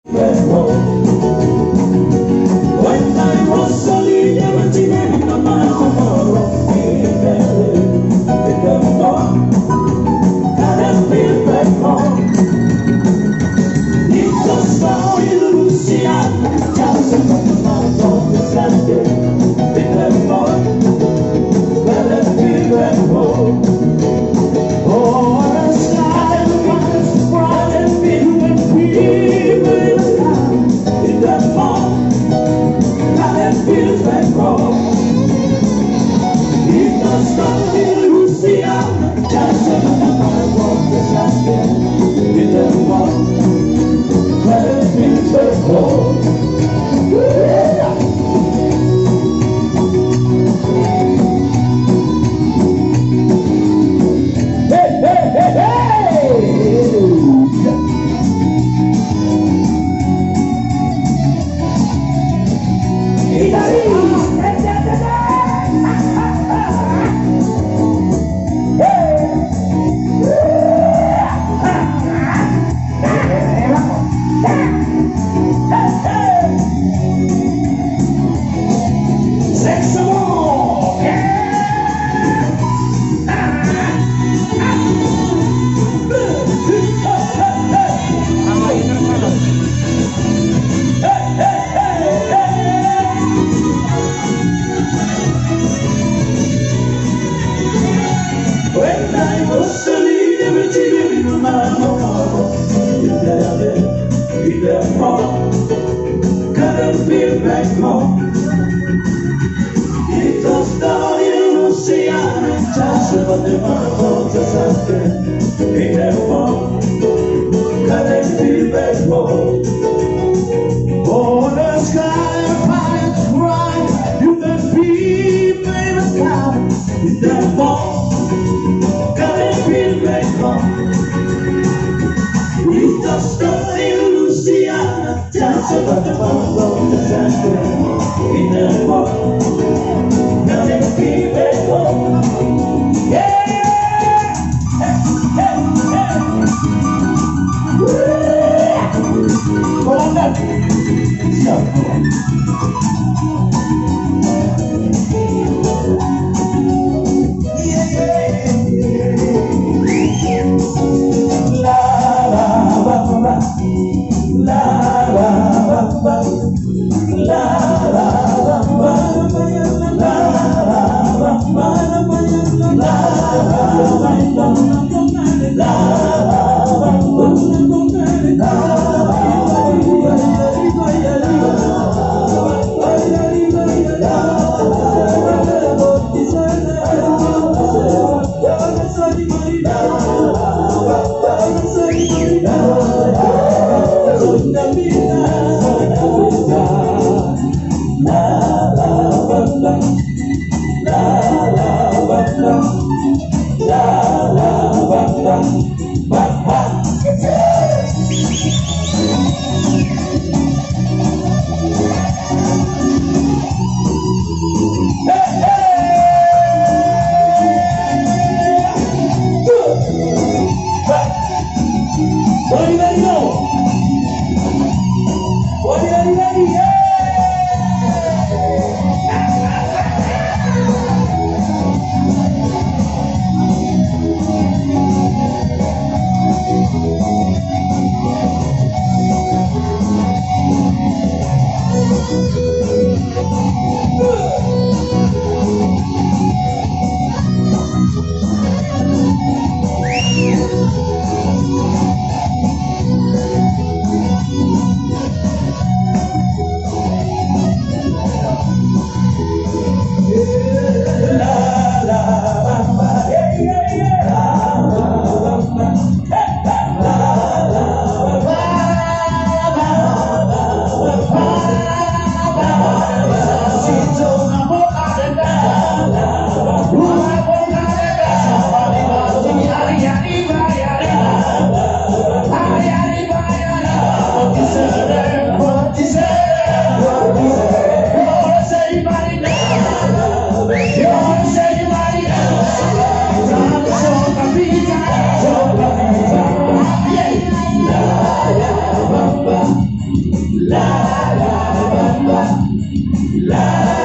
When I was a little teenager, my mama in the morning, and feel back home. It's a story, Lucia, just about the mouth of the Sunday. In the morning, and feel back home. Oh, the sky was bright and blue and people in the sky. In the morning, and feel back home. It's a story, Lucia, just about the mouth of the Sunday. In the morning. When I was a little child, my mama in the fall, couldn't be back home. It's a story, Luciana, just about the mouth of the Sunday. In the fall, couldn't be back home. Oh, the sky finds bright, you can be in the sky. In the fall. It's a story, Lucia, just about the mouth of the Sunday. In the fall, nothing keep it home. Yeah, hey, go on then. La la la la la la